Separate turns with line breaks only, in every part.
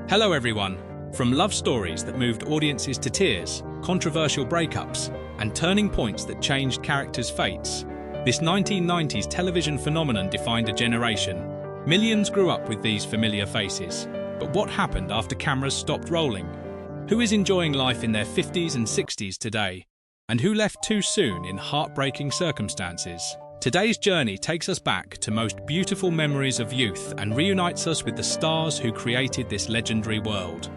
Hello everyone! From love stories that moved audiences to tears, controversial breakups, and turning points that changed characters' fates, this 1990s television phenomenon defined a generation. Millions grew up with these familiar faces. But what happened after cameras stopped rolling? Who is enjoying life in their 50s and 60s today? And who left too soon in heartbreaking circumstances? Today's journey takes us back to most beautiful memories of youth and reunites us with the stars who created this legendary world.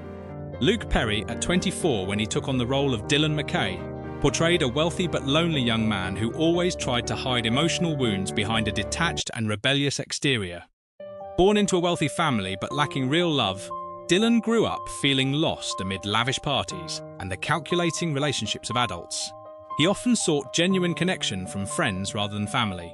Luke Perry, at 24 when he took on the role of Dylan McKay, portrayed a wealthy but lonely young man who always tried to hide emotional wounds behind a detached and rebellious exterior. Born into a wealthy family but lacking real love, Dylan grew up feeling lost amid lavish parties and the calculating relationships of adults. He often sought genuine connection from friends rather than family.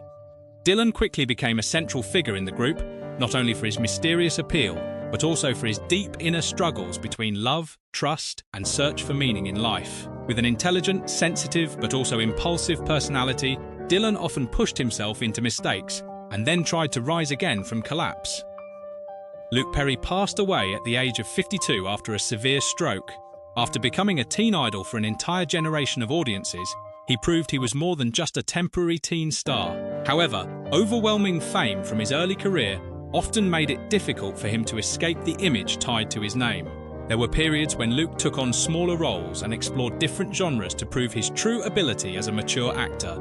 Dylan quickly became a central figure in the group, not only for his mysterious appeal, but also for his deep inner struggles between love, trust, and search for meaning in life. With an intelligent, sensitive, but also impulsive personality, Dylan often pushed himself into mistakes and then tried to rise again from collapse. Luke Perry passed away at the age of 52 after a severe stroke. After becoming a teen idol for an entire generation of audiences, he proved he was more than just a temporary teen star. However, overwhelming fame from his early career often made it difficult for him to escape the image tied to his name. There were periods when Luke took on smaller roles and explored different genres to prove his true ability as a mature actor.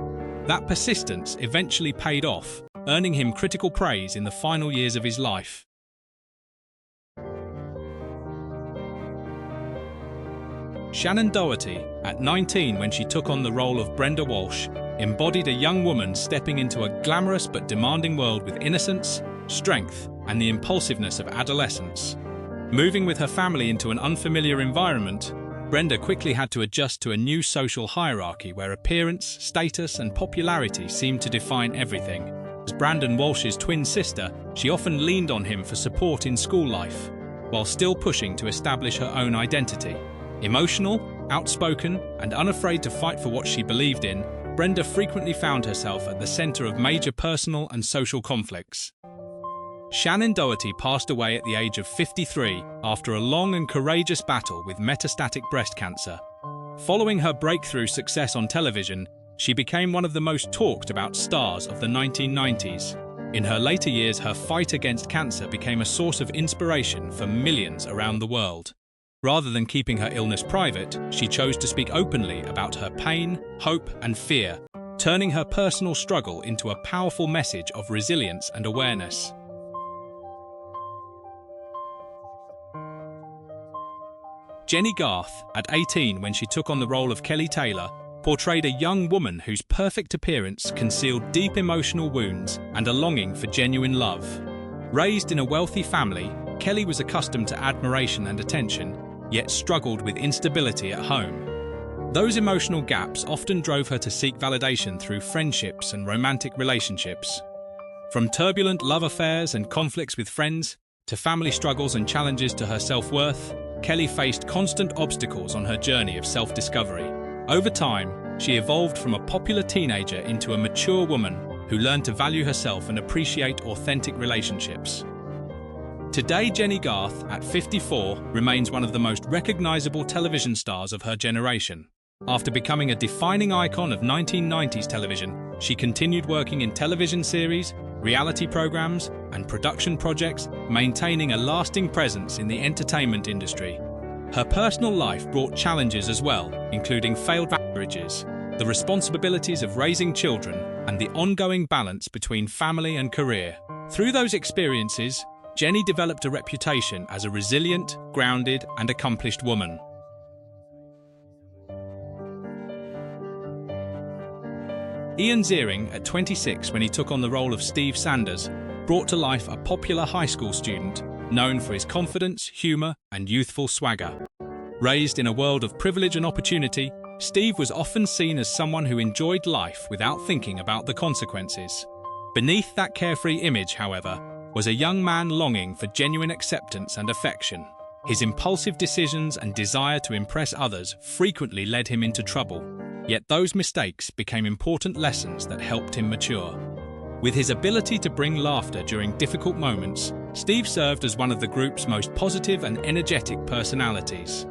That persistence eventually paid off, earning him critical praise in the final years of his life. Shannon Doherty, at 19 when she took on the role of Brenda Walsh, embodied a young woman stepping into a glamorous but demanding world with innocence, strength, and the impulsiveness of adolescence. Moving with her family into an unfamiliar environment, Brenda quickly had to adjust to a new social hierarchy where appearance, status, and popularity seemed to define everything. As Brandon Walsh's twin sister, she often leaned on him for support in school life, while still pushing to establish her own identity. Emotional, outspoken, and unafraid to fight for what she believed in, Brenda frequently found herself at the center of major personal and social conflicts. Shannon Doherty passed away at the age of 53 after a long and courageous battle with metastatic breast cancer. Following her breakthrough success on television, she became one of the most talked about stars of the 1990s. In her later years, her fight against cancer became a source of inspiration for millions around the world. Rather than keeping her illness private, she chose to speak openly about her pain, hope, and fear, turning her personal struggle into a powerful message of resilience and awareness. Jenny Garth, at 18 when she took on the role of Kelly Taylor, portrayed a young woman whose perfect appearance concealed deep emotional wounds and a longing for genuine love. Raised in a wealthy family, Kelly was accustomed to admiration and attention, yet struggled with instability at home. Those emotional gaps often drove her to seek validation through friendships and romantic relationships. From turbulent love affairs and conflicts with friends, to family struggles and challenges to her self-worth, Kelly faced constant obstacles on her journey of self-discovery. Over time, she evolved from a popular teenager into a mature woman who learned to value herself and appreciate authentic relationships. Today, Jenny Garth, at 54, remains one of the most recognizable television stars of her generation. After becoming a defining icon of 1990s television, she continued working in television series, reality programs, and production projects, maintaining a lasting presence in the entertainment industry. Her personal life brought challenges as well, including failed marriages, the responsibilities of raising children, and the ongoing balance between family and career. Through those experiences, Jenny developed a reputation as a resilient, grounded, and accomplished woman. Ian Ziering, at 26 when he took on the role of Steve Sanders, brought to life a popular high school student known for his confidence, humor, and youthful swagger. Raised in a world of privilege and opportunity, Steve was often seen as someone who enjoyed life without thinking about the consequences. Beneath that carefree image, however, was a young man longing for genuine acceptance and affection. His impulsive decisions and desire to impress others frequently led him into trouble, yet those mistakes became important lessons that helped him mature. With his ability to bring laughter during difficult moments, Steve served as one of the group's most positive and energetic personalities.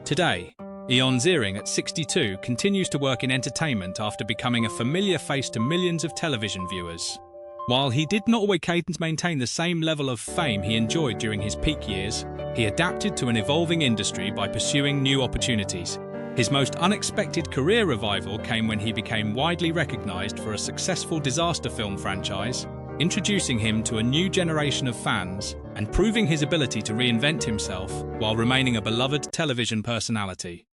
Today, Eon Ziering, at 62, continues to work in entertainment after becoming a familiar face to millions of television viewers. While he did not always maintain the same level of fame he enjoyed during his peak years, he adapted to an evolving industry by pursuing new opportunities. His most unexpected career revival came when he became widely recognized for a successful disaster film franchise, introducing him to a new generation of fans and proving his ability to reinvent himself while remaining a beloved television personality.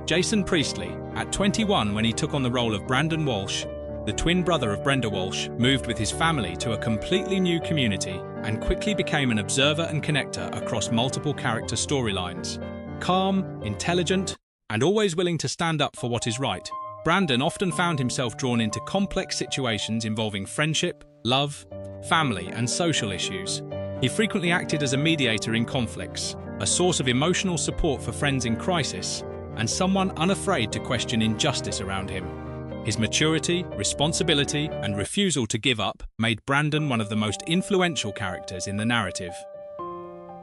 Jason Priestley, at 21 when he took on the role of Brandon Walsh, the twin brother of Brenda Walsh, moved with his family to a completely new community and quickly became an observer and connector across multiple character storylines. Calm, intelligent, and always willing to stand up for what is right, Brandon often found himself drawn into complex situations involving friendship, love, family, and social issues. He frequently acted as a mediator in conflicts, a source of emotional support for friends in crisis, and someone unafraid to question injustice around him. His maturity, responsibility, and refusal to give up made Brandon one of the most influential characters in the narrative.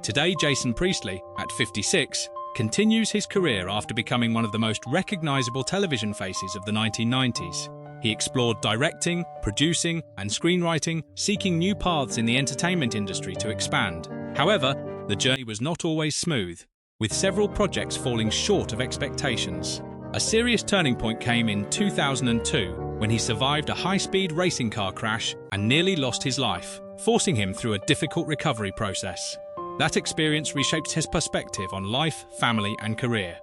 Today, Jason Priestley, at 56, continues his career after becoming one of the most recognizable television faces of the 1990s. He explored directing, producing, and screenwriting, seeking new paths in the entertainment industry to expand. However, the journey was not always smooth, with several projects falling short of expectations. A serious turning point came in 2002 when he survived a high-speed racing car crash and nearly lost his life, forcing him through a difficult recovery process. That experience reshaped his perspective on life, family, and career.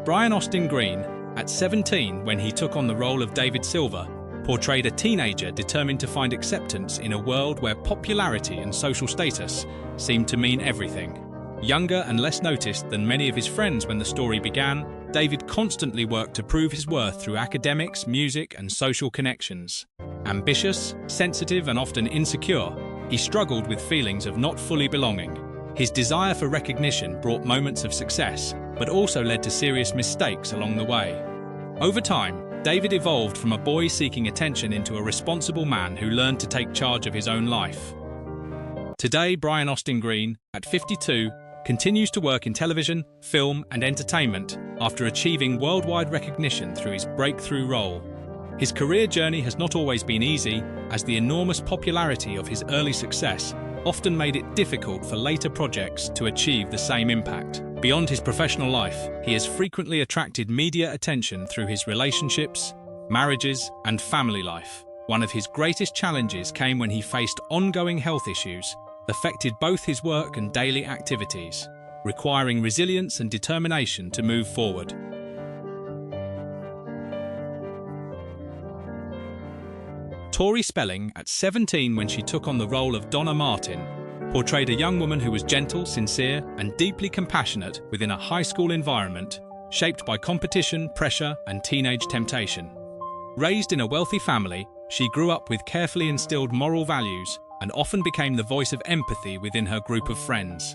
Brian Austin Green, at 17 when he took on the role of David Silver, portrayed a teenager determined to find acceptance in a world where popularity and social status seemed to mean everything. Younger and less noticed than many of his friends when the story began, David constantly worked to prove his worth through academics, music, and social connections. Ambitious, sensitive, and often insecure, he struggled with feelings of not fully belonging. His desire for recognition brought moments of success, but also led to serious mistakes along the way. Over time, David evolved from a boy seeking attention into a responsible man who learned to take charge of his own life. Today, Brian Austin Green, at 52, continues to work in television, film, and entertainment after achieving worldwide recognition through his breakthrough role. His career journey has not always been easy, as the enormous popularity of his early success often made it difficult for later projects to achieve the same impact. Beyond his professional life, he has frequently attracted media attention through his relationships, marriages, and family life. One of his greatest challenges came when he faced ongoing health issues that affected both his work and daily activities, requiring resilience and determination to move forward. Tori Spelling, at 17 when she took on the role of Donna Martin, portrayed a young woman who was gentle, sincere, and deeply compassionate within a high school environment shaped by competition, pressure, and teenage temptation. Raised in a wealthy family, she grew up with carefully instilled moral values and often became the voice of empathy within her group of friends.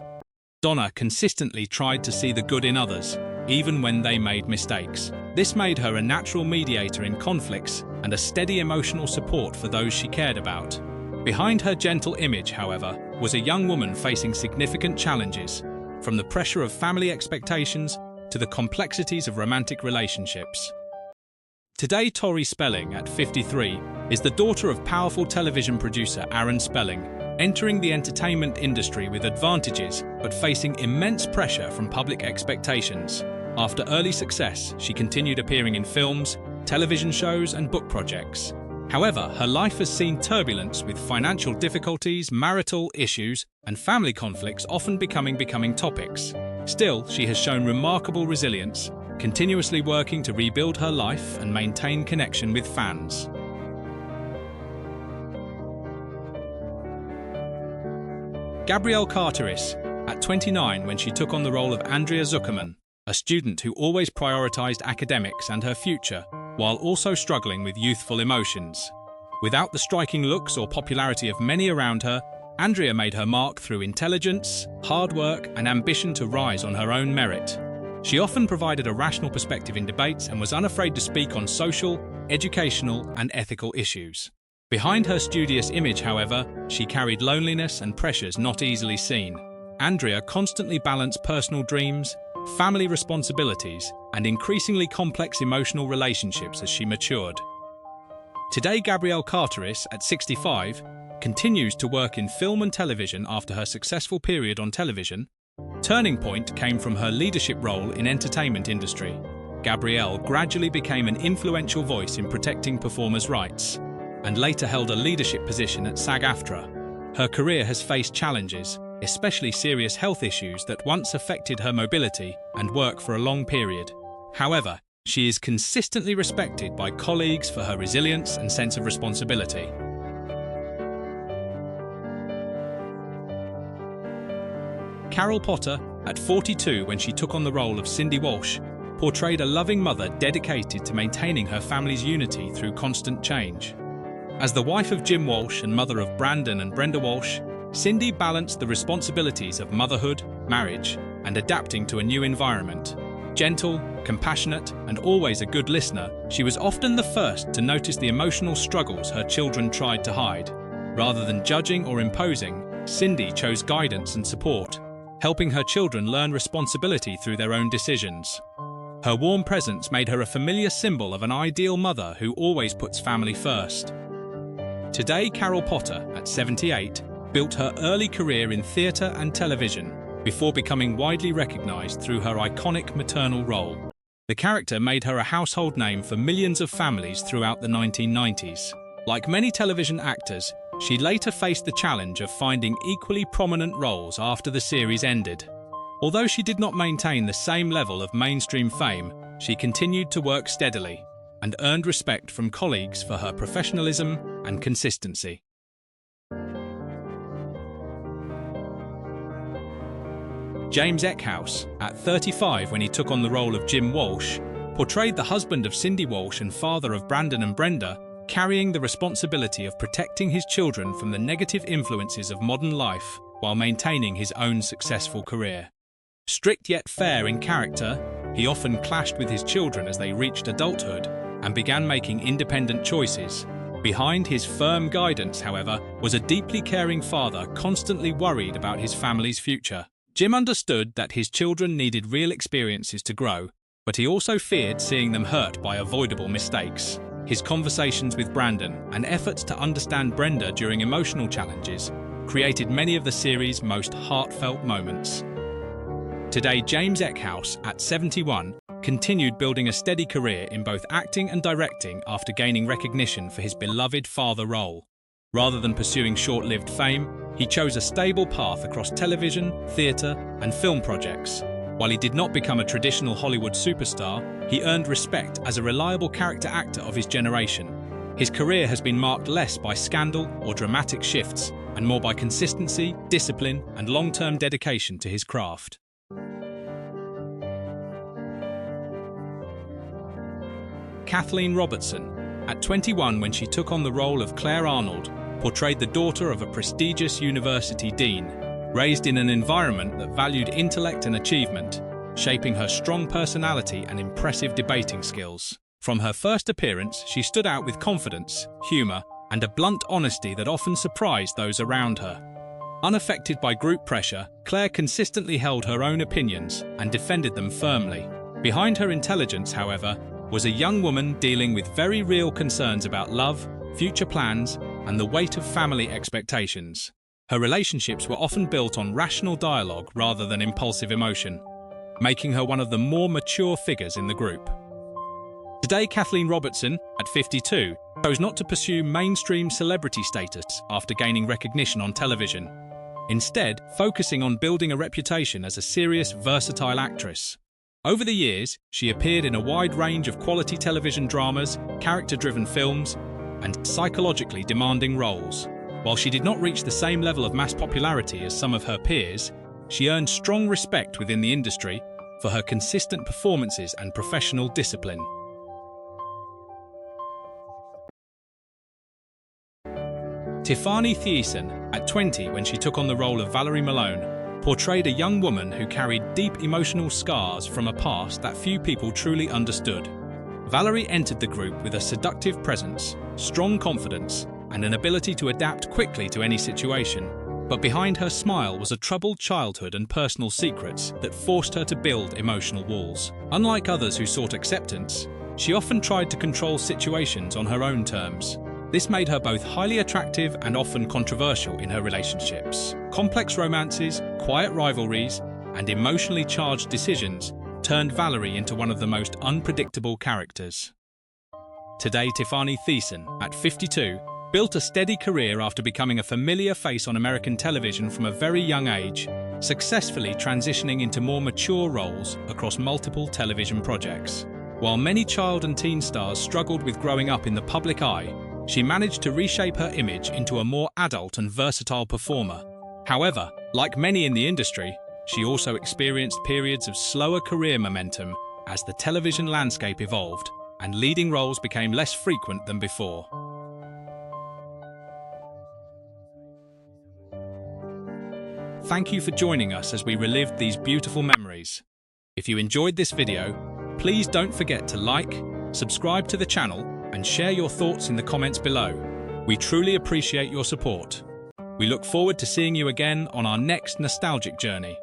Donna consistently tried to see the good in others, even when they made mistakes. This made her a natural mediator in conflicts and a steady emotional support for those she cared about. Behind her gentle image, however, was a young woman facing significant challenges, from the pressure of family expectations to the complexities of romantic relationships. Today, Tori Spelling, at 53, is the daughter of powerful television producer Aaron Spelling, entering the entertainment industry with advantages but facing immense pressure from public expectations. After early success, she continued appearing in films, television shows, and book projects. However, her life has seen turbulence with financial difficulties, marital issues, and family conflicts often becoming topics. Still, she has shown remarkable resilience, continuously working to rebuild her life and maintain connection with fans. Gabrielle Carteris, at 29 when she took on the role of Andrea Zuckerman, a student who always prioritized academics and her future, while also struggling with youthful emotions. Without the striking looks or popularity of many around her, Andrea made her mark through intelligence, hard work, and ambition to rise on her own merit. She often provided a rational perspective in debates and was unafraid to speak on social, educational, and ethical issues. Behind her studious image, however, she carried loneliness and pressures not easily seen. Andrea constantly balanced personal dreams, family responsibilities, and increasingly complex emotional relationships as she matured. Today, Gabrielle Carteris, at 65, continues to work in film and television after her successful period on television. Turning point came from her leadership role in entertainment industry. Gabrielle gradually became an influential voice in protecting performers' rights, and later held a leadership position at SAG-AFTRA. Her career has faced challenges, especially serious health issues that once affected her mobility and work for a long period. However, she is consistently respected by colleagues for her resilience and sense of responsibility. Carol Potter, at 42 when she took on the role of Cindy Walsh, portrayed a loving mother dedicated to maintaining her family's unity through constant change. As the wife of Jim Walsh and mother of Brandon and Brenda Walsh, Cindy balanced the responsibilities of motherhood, marriage, and adapting to a new environment. Gentle, compassionate, and always a good listener, she was often the first to notice the emotional struggles her children tried to hide. Rather than judging or imposing, Cindy chose guidance and support, helping her children learn responsibility through their own decisions. Her warm presence made her a familiar symbol of an ideal mother who always puts family first. Today, Carol Potter, at 78, built her early career in theatre and television before becoming widely recognised through her iconic maternal role. The character made her a household name for millions of families throughout the 1990s. Like many television actors, she later faced the challenge of finding equally prominent roles after the series ended. Although she did not maintain the same level of mainstream fame, she continued to work steadily and earned respect from colleagues for her professionalism and consistency. James Eckhouse, at 35 when he took on the role of Jim Walsh, portrayed the husband of Cindy Walsh and father of Brandon and Brenda, carrying the responsibility of protecting his children from the negative influences of modern life while maintaining his own successful career. Strict yet fair in character, he often clashed with his children as they reached adulthood and began making independent choices. Behind his firm guidance, however, was a deeply caring father constantly worried about his family's future. Jim understood that his children needed real experiences to grow, but he also feared seeing them hurt by avoidable mistakes. His conversations with Brandon and efforts to understand Brenda during emotional challenges created many of the series' most heartfelt moments. Today, James Eckhouse, at 71, continued building a steady career in both acting and directing after gaining recognition for his beloved father role. Rather than pursuing short-lived fame, he chose a stable path across television, theatre, and film projects. While he did not become a traditional Hollywood superstar, he earned respect as a reliable character actor of his generation. His career has been marked less by scandal or dramatic shifts, and more by consistency, discipline, and long-term dedication to his craft. Kathleen Robertson, at 21 when she took on the role of Claire Arnold, portrayed the daughter of a prestigious university dean, raised in an environment that valued intellect and achievement, shaping her strong personality and impressive debating skills. From her first appearance, she stood out with confidence, humour, and a blunt honesty that often surprised those around her. Unaffected by group pressure, Claire consistently held her own opinions and defended them firmly. Behind her intelligence, however, was a young woman dealing with very real concerns about love, future plans, and the weight of family expectations. Her relationships were often built on rational dialogue rather than impulsive emotion, making her one of the more mature figures in the group. Today, Kathleen Robertson, at 52, chose not to pursue mainstream celebrity status after gaining recognition on television, instead focusing on building a reputation as a serious, versatile actress. Over the years, she appeared in a wide range of quality television dramas, character-driven films, and psychologically demanding roles. While she did not reach the same level of mass popularity as some of her peers, she earned strong respect within the industry for her consistent performances and professional discipline. Tiffany Thiessen, at 20 when she took on the role of Valerie Malone, portrayed a young woman who carried deep emotional scars from a past that few people truly understood. Valerie entered the group with a seductive presence, strong confidence, and an ability to adapt quickly to any situation. But behind her smile was a troubled childhood and personal secrets that forced her to build emotional walls. Unlike others who sought acceptance, she often tried to control situations on her own terms. This made her both highly attractive and often controversial in her relationships. Complex romances, quiet rivalries, and emotionally charged decisions turned Valerie into one of the most unpredictable characters. Today, Tiffany Thiessen, at 52, built a steady career after becoming a familiar face on American television from a very young age, successfully transitioning into more mature roles across multiple television projects. While many child and teen stars struggled with growing up in the public eye, she managed to reshape her image into a more adult and versatile performer. However, like many in the industry, she also experienced periods of slower career momentum as the television landscape evolved and leading roles became less frequent than before. Thank you for joining us as we relived these beautiful memories. If you enjoyed this video, please don't forget to like, subscribe to the channel, and share your thoughts in the comments below. We truly appreciate your support. We look forward to seeing you again on our next nostalgic journey.